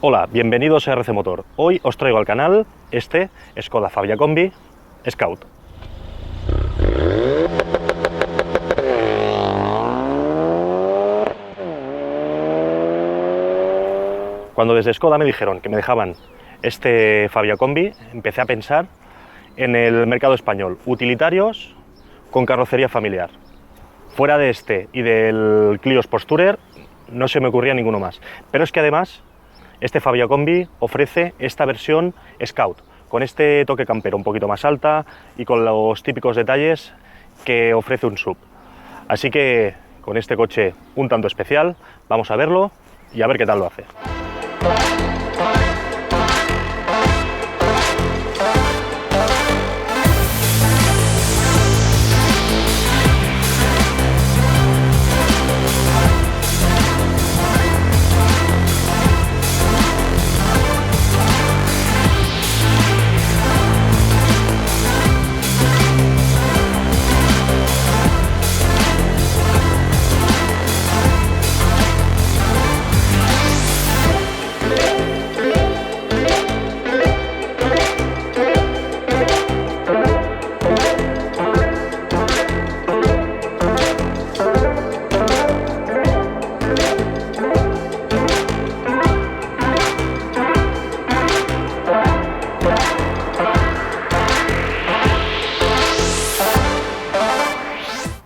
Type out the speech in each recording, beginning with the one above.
Hola, bienvenidos a RC Motor. Hoy os traigo al canal este Skoda Fabia Combi Scout. Cuando desde Skoda me dijeron que me dejaban este Fabia Combi, empecé a pensar en el mercado español, utilitarios con carrocería familiar. Fuera de este y del Clio Sportstourer no se me ocurría ninguno más. Pero es que además este Fabia Combi ofrece esta versión Scout, con este toque campero un poquito más alta y con los típicos detalles que ofrece un SUV. Así que con este coche un tanto especial, vamos a verlo y a ver qué tal lo hace.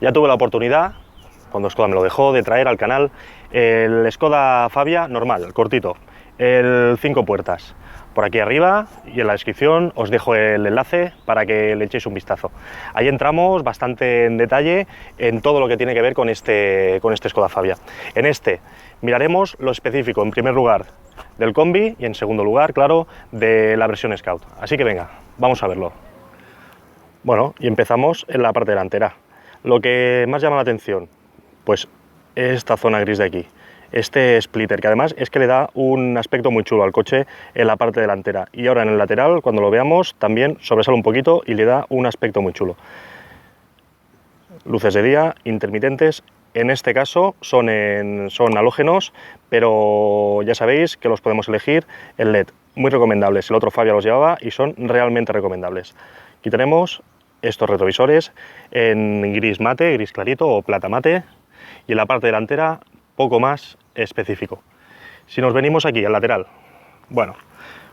Ya tuve la oportunidad, cuando Skoda me lo dejó, de traer al canal el Skoda Fabia normal, el cortito, el 5 puertas. Por aquí arriba y en la descripción os dejo el enlace para que le echéis un vistazo. Ahí entramos bastante en detalle en todo lo que tiene que ver con este Skoda Fabia. En este miraremos lo específico, en primer lugar, del Combi y en segundo lugar, claro, de la versión Scout. Así que venga, vamos a verlo. Bueno, y empezamos en la parte delantera. Lo que más llama la atención, pues esta zona gris de aquí, este splitter, que además es que le da un aspecto muy chulo al coche en la parte delantera. Y ahora en el lateral, cuando lo veamos, también sobresale un poquito y le da un aspecto muy chulo. Luces de día, intermitentes, en este caso son halógenos, pero ya sabéis que los podemos elegir en LED. Muy recomendables, el otro Fabia los llevaba y son realmente recomendables. Aquí tenemos estos retrovisores en gris mate, gris clarito o plata mate, y en la parte delantera poco más específico. Si nos venimos aquí al lateral, bueno,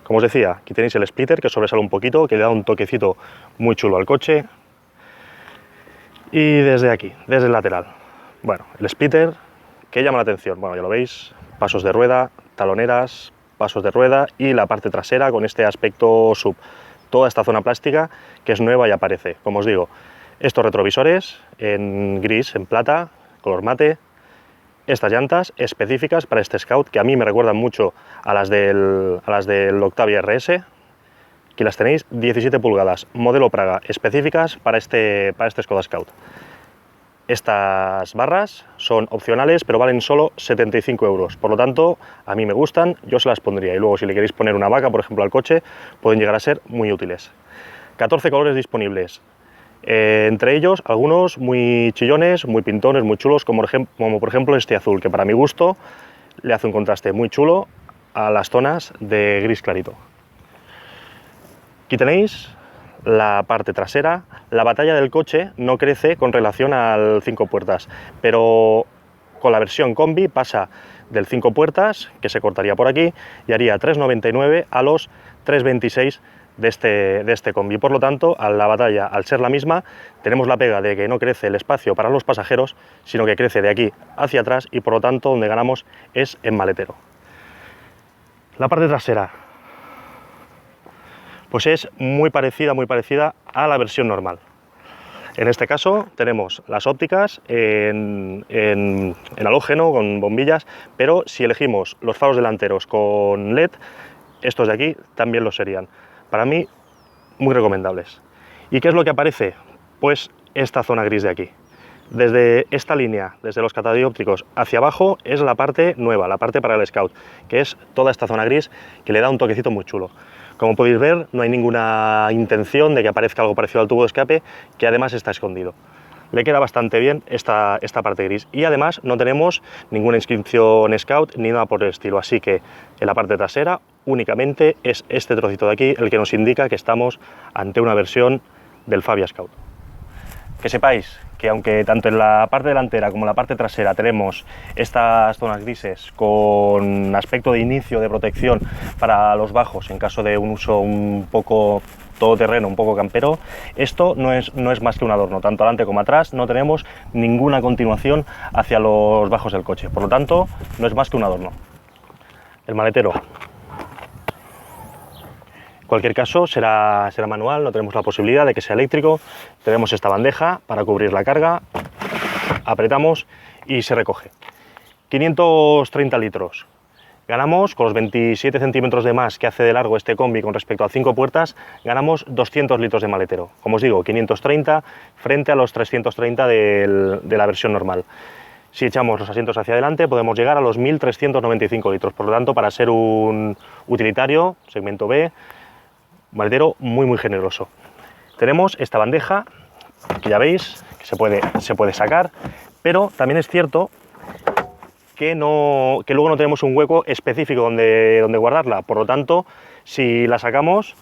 como os decía, aquí tenéis el splitter que sobresale un poquito, que le da un toquecito muy chulo al coche. Y desde aquí, desde el lateral, bueno, el splitter que llama la atención, bueno, ya lo veis, pasos de rueda, taloneras, pasos de rueda y la parte trasera con este aspecto SUV. Toda esta zona plástica que es nueva y aparece. Como os digo, estos retrovisores en gris, en plata, color mate, estas llantas específicas para este Scout que a mí me recuerdan mucho a las del Octavia RS. Aquí las tenéis, 17 pulgadas, modelo Praga, específicas para este Skoda Scout. Estas barras son opcionales, pero valen solo 75 euros. Por lo tanto, a mí me gustan, yo se las pondría. Y luego, si le queréis poner una vaca, por ejemplo, al coche, pueden llegar a ser muy útiles. 14 colores disponibles. Entre ellos, algunos muy chillones, muy pintones, muy chulos, como por ejemplo este azul, que para mi gusto le hace un contraste muy chulo a las zonas de gris clarito. Aquí tenéis la parte trasera. La batalla del coche no crece con relación al 5 puertas, pero con la versión Combi pasa del 5 puertas, que se cortaría por aquí, y haría 3,99 a los 3,26 de este Combi. Por lo tanto, a la batalla, al ser la misma, tenemos la pega de que no crece el espacio para los pasajeros, sino que crece de aquí hacia atrás y por lo tanto donde ganamos es en maletero. La parte trasera pues es muy parecida a la versión normal. En este caso tenemos las ópticas en halógeno, con bombillas, pero si elegimos los faros delanteros con LED, estos de aquí también lo serían. Para mí, muy recomendables. ¿Y qué es lo que aparece? Pues esta zona gris de aquí. Desde esta línea, desde los catadióptricos hacia abajo, es la parte nueva, la parte para el Scout, que es toda esta zona gris que le da un toquecito muy chulo. Como podéis ver, no hay ninguna intención de que aparezca algo parecido al tubo de escape, que además está escondido. le queda bastante bien esta parte gris. Y además no tenemos ninguna inscripción Scout ni nada por el estilo, así que en la parte trasera únicamente es este trocito de aquí el que nos indica que estamos ante una versión del Fabia Scout. Que sepáis que aunque tanto en la parte delantera como en la parte trasera tenemos estas zonas grises con aspecto de inicio de protección para los bajos en caso de un uso un poco todoterreno, un poco campero, esto no es más que un adorno. Tanto adelante como atrás no tenemos ninguna continuación hacia los bajos del coche, por lo tanto no es más que un adorno. El maletero, en cualquier caso será manual, no tenemos la posibilidad de que sea eléctrico. Tenemos esta bandeja para cubrir la carga, apretamos y se recoge. 530 litros. Ganamos, con los 27 centímetros de más que hace de largo este combi con respecto a 5 puertas, ganamos 200 litros de maletero. Como os digo, 530 frente a los 330 de la versión normal. Si echamos los asientos hacia adelante podemos llegar a los 1.395 litros. Por lo tanto, para ser un utilitario, segmento B, maletero muy generoso. Tenemos esta bandeja, que ya veis, que se puede sacar, pero también es cierto que luego no tenemos un hueco específico donde guardarla. Por lo tanto, si la sacamos,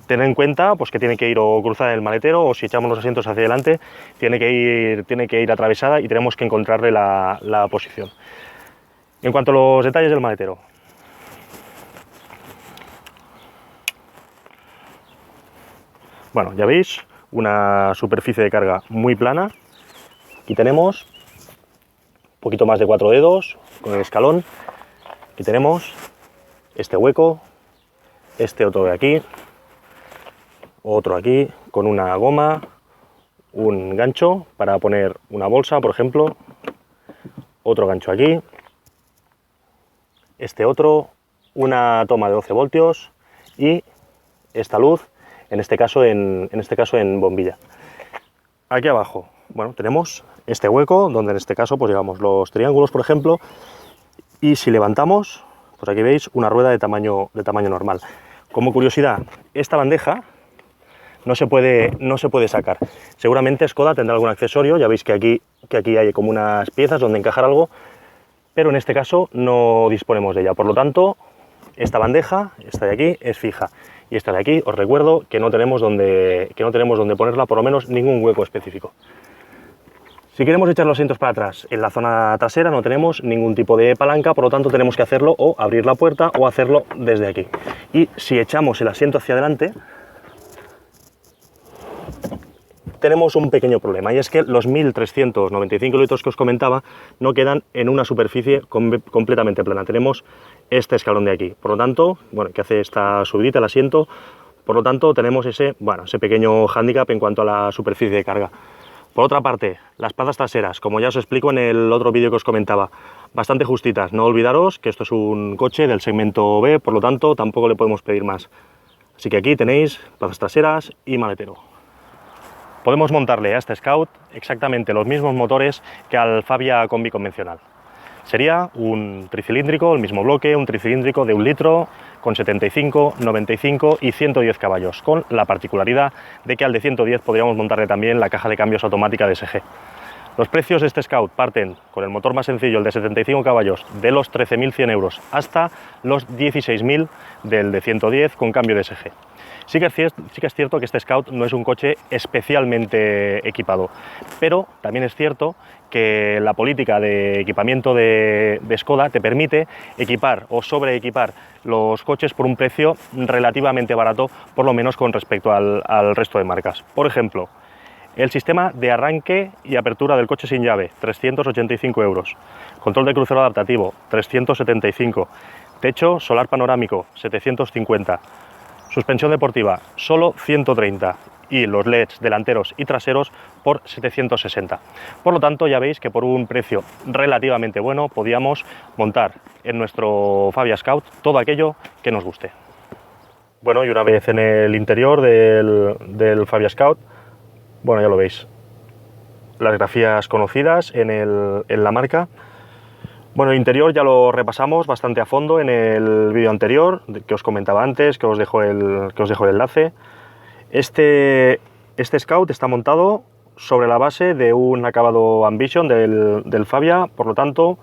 tened en cuenta pues, que tiene que ir o cruzada en el maletero, o si echamos los asientos hacia adelante, tiene que ir atravesada y tenemos que encontrarle la posición. En cuanto a los detalles del maletero, bueno, ya veis, una superficie de carga muy plana. Aquí tenemos un poquito más de 4 dedos con el escalón. Aquí tenemos este hueco, este otro de aquí, otro aquí con una goma, un gancho para poner una bolsa, por ejemplo, otro gancho aquí, este otro, una toma de 12 voltios y esta luz, en este caso en bombilla. Aquí abajo, bueno, tenemos este hueco donde en este caso pues llevamos los triángulos, por ejemplo, y si levantamos, pues aquí veis una rueda de tamaño normal. Como curiosidad, esta bandeja no se puede sacar. Seguramente Skoda tendrá algún accesorio, ya veis que aquí hay como unas piezas donde encajar algo, pero en este caso no disponemos de ella. Por lo tanto, esta bandeja, esta de aquí, es fija. Y esta de aquí, os recuerdo que no tenemos donde ponerla, por lo menos ningún hueco específico. Si queremos echar los asientos para atrás, en la zona trasera no tenemos ningún tipo de palanca, por lo tanto tenemos que hacerlo o abrir la puerta o hacerlo desde aquí. Y si echamos el asiento hacia adelante, tenemos un pequeño problema, y es que los 1.395 litros que os comentaba no quedan en una superficie completamente plana. Tenemos este escalón de aquí, por lo tanto, bueno, que hace esta subidita el asiento, por lo tanto tenemos ese pequeño hándicap en cuanto a la superficie de carga. Por otra parte, las plazas traseras, como ya os explico en el otro vídeo que os comentaba, bastante justitas. No olvidaros que esto es un coche del segmento B, por lo tanto tampoco le podemos pedir más. Así que aquí tenéis plazas traseras y maletero. Podemos montarle a este Scout exactamente los mismos motores que al Fabia Combi convencional. Sería un tricilíndrico, el mismo bloque, un tricilíndrico de 1 litro con 75, 95 y 110 caballos, con la particularidad de que al de 110 podríamos montarle también la caja de cambios automática DSG. Los precios de este Scout parten con el motor más sencillo, el de 75 caballos, de los 13.100 euros hasta los 16.000 del de 110 con cambio DSG. Sí que es cierto que este Scout no es un coche especialmente equipado, pero también es cierto que la política de equipamiento de Skoda te permite equipar o sobreequipar los coches por un precio relativamente barato, por lo menos con respecto al resto de marcas. Por ejemplo, el sistema de arranque y apertura del coche sin llave, 385 euros. Control de crucero adaptativo, 375. Techo solar panorámico, 750. Suspensión deportiva, solo 130, y los LEDs delanteros y traseros por 760. Por lo tanto, ya veis que por un precio relativamente bueno podíamos montar en nuestro Fabia Scout todo aquello que nos guste. Bueno, y una vez en el interior del Fabia Scout, bueno, ya lo veis, las grafías conocidas en la marca. Bueno, el interior ya lo repasamos bastante a fondo en el vídeo anterior, que os comentaba antes, que os dejo el enlace. Este Scout está montado sobre la base de un acabado Ambition del Fabia, por lo tanto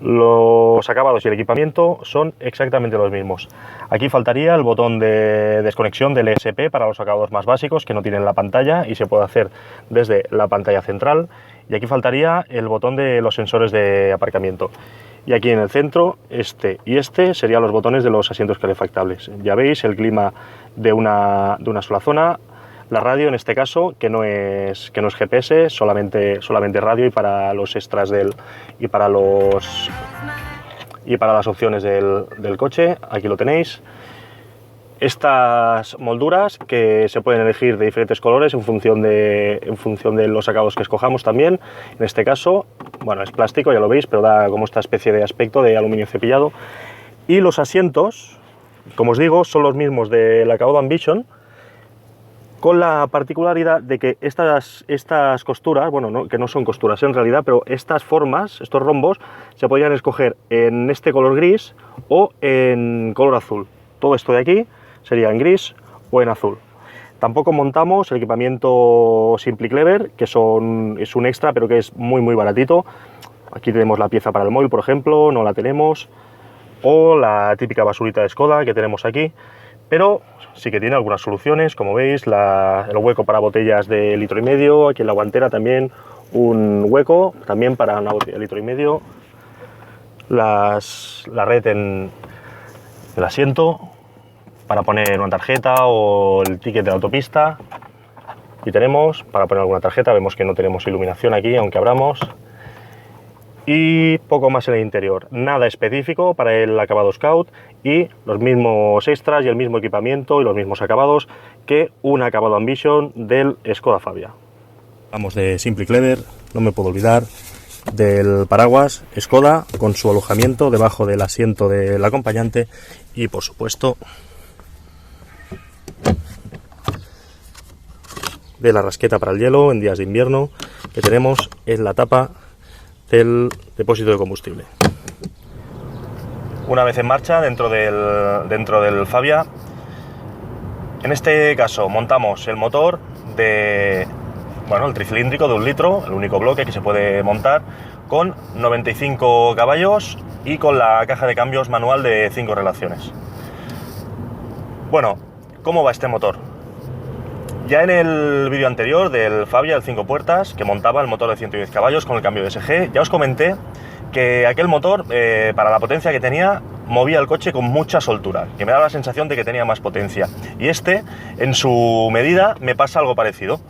los acabados y el equipamiento son exactamente los mismos. Aquí faltaría el botón de desconexión del ESP para los acabados más básicos que no tienen la pantalla y se puede hacer desde la pantalla central, y aquí faltaría el botón de los sensores de aparcamiento. Y aquí en el centro, este y este serían los botones de los asientos calefactables. Ya veis el clima de una sola zona. La radio en este caso, que no es GPS, solamente radio, y para los extras y para las opciones del coche, aquí lo tenéis. Estas molduras que se pueden elegir de diferentes colores en función de los acabados que escojamos también. En este caso, bueno, es plástico, ya lo veis, pero da como esta especie de aspecto de aluminio cepillado. Y los asientos, como os digo, son los mismos del acabado Ambition, con la particularidad de que estas costuras, bueno, que no son costuras en realidad, pero estas formas, estos rombos, se podrían escoger en este color gris o en color azul. Todo esto de aquí sería en gris o en azul. Tampoco montamos el equipamiento SimplyClever, que es un extra, pero que es muy baratito. Aquí tenemos la pieza para el móvil, por ejemplo, no la tenemos, o la típica basurita de Skoda que tenemos aquí, pero sí que tiene algunas soluciones, como veis, el hueco para botellas de 1,5 litros, aquí en la guantera también un hueco, también para una botella de 1,5 litros, la red en el asiento para poner una tarjeta o el ticket de la autopista, y tenemos para poner alguna tarjeta. Vemos que no tenemos iluminación aquí, aunque abramos, y poco más en el interior, nada específico para el acabado Scout, y los mismos extras y el mismo equipamiento y los mismos acabados que un acabado Ambition del Skoda Fabia. Vamos de SimplyClever, no me puedo olvidar del paraguas Skoda con su alojamiento debajo del asiento del acompañante, y por supuesto de la rasqueta para el hielo en días de invierno que tenemos en la tapa del depósito de combustible. Una vez en marcha dentro del Fabia, en este caso montamos el motor el tricilíndrico de 1 litro, el único bloque que se puede montar, con 95 caballos y con la caja de cambios manual de 5 relaciones. Bueno, ¿cómo va este motor? Ya en el vídeo anterior del Fabia, el 5 puertas, que montaba el motor de 110 caballos con el cambio de SG, ya os comenté que aquel motor, para la potencia que tenía, movía el coche con mucha soltura, que me daba la sensación de que tenía más potencia. Y este, en su medida, me pasa algo parecido.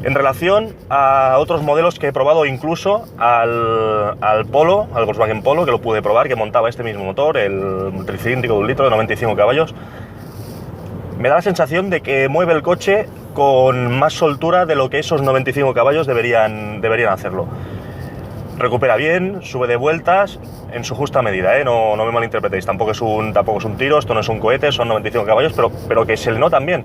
En relación a otros modelos que he probado, incluso al Polo, al Volkswagen Polo, que lo pude probar, que montaba este mismo motor, el tricilíndrico de 1 litro de 95 caballos, me da la sensación de que mueve el coche con más soltura de lo que esos 95 caballos deberían hacerlo. Recupera bien, sube de vueltas en su justa medida, no me malinterpretéis, tampoco es un tiro, esto no es un cohete, son 95 caballos, pero que se le notan bien.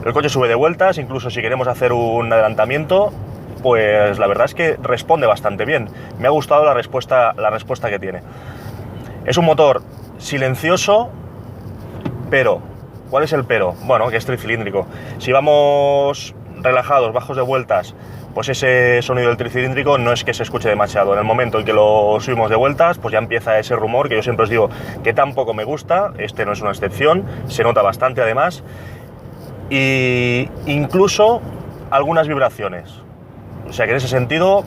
El coche sube de vueltas, incluso si queremos hacer un adelantamiento, pues la verdad es que responde bastante bien. Me ha gustado la respuesta que tiene. Es un motor silencioso, pero ¿cuál es el pero? Bueno, que es tricilíndrico. Si vamos relajados, bajos de vueltas, pues ese sonido del tricilíndrico no es que se escuche demasiado. En el momento en que lo subimos de vueltas, pues ya empieza ese rumor que yo siempre os digo que tampoco me gusta. Este no es una excepción, se nota bastante además, y incluso algunas vibraciones. O sea que en ese sentido,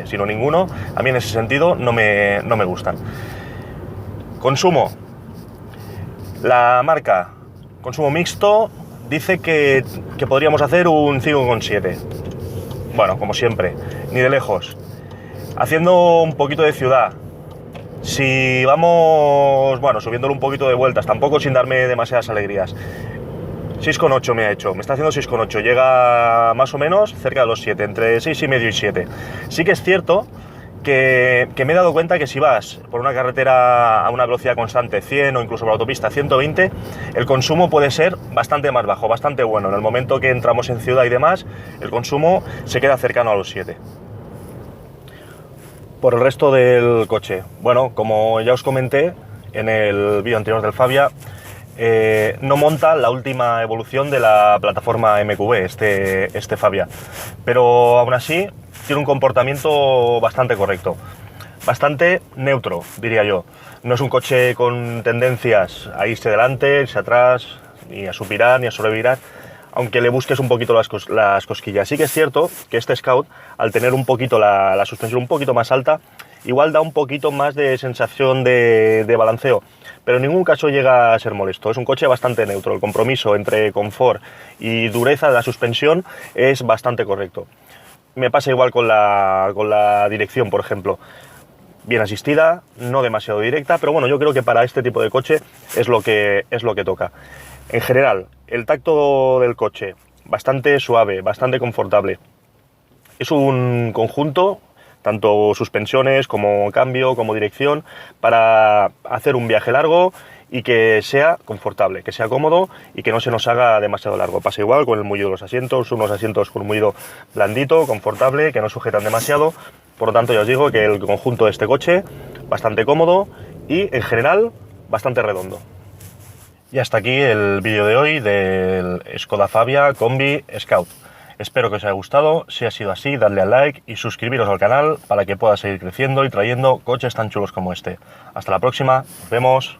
sino ninguno, a mí en ese sentido no me gustan. Consumo. La marca, consumo mixto, dice que podríamos hacer un 5,7. Bueno, como siempre, ni de lejos. Haciendo un poquito de ciudad, si vamos, subiéndolo un poquito de vueltas, tampoco sin darme demasiadas alegrías. 6,8 me está haciendo 6,8, llega más o menos cerca de los 7, entre 6,5 y 7. Sí que es cierto que me he dado cuenta que si vas por una carretera a una velocidad constante, 100, o incluso por la autopista 120, el consumo puede ser bastante más bajo, bastante bueno. En el momento que entramos en ciudad y demás, el consumo se queda cercano a los 7. Por el resto del coche, bueno, como ya os comenté en el vídeo anterior del Fabia, no monta la última evolución de la plataforma MQB, este Fabia, pero aún así tiene un comportamiento bastante correcto, bastante neutro, diría yo. No es un coche con tendencias a irse delante, irse atrás, ni a suspirar, ni a sobrevirar, aunque le busques un poquito las cosquillas. Sí que es cierto que este Scout, al tener un poquito la suspensión un poquito más alta, igual da un poquito más de sensación de balanceo, pero en ningún caso llega a ser molesto. Es un coche bastante neutro. El compromiso entre confort y dureza de la suspensión es bastante correcto. Me pasa igual con la dirección, por ejemplo. Bien asistida, no demasiado directa, pero bueno, yo creo que para este tipo de coche es lo que toca. En general, el tacto del coche, bastante suave, bastante confortable. Es un conjunto, tanto suspensiones como cambio, como dirección, para hacer un viaje largo y que sea confortable, que sea cómodo y que no se nos haga demasiado largo. Pasa igual con el mullido de los asientos, unos asientos con un mullido blandito, confortable, que no sujetan demasiado. Por lo tanto, ya os digo que el conjunto de este coche, bastante cómodo y en general bastante redondo. Y hasta aquí el vídeo de hoy del Skoda Fabia Combi Scout. Espero que os haya gustado. Si ha sido así, dadle al like y suscribiros al canal para que pueda seguir creciendo y trayendo coches tan chulos como este. Hasta la próxima, nos vemos.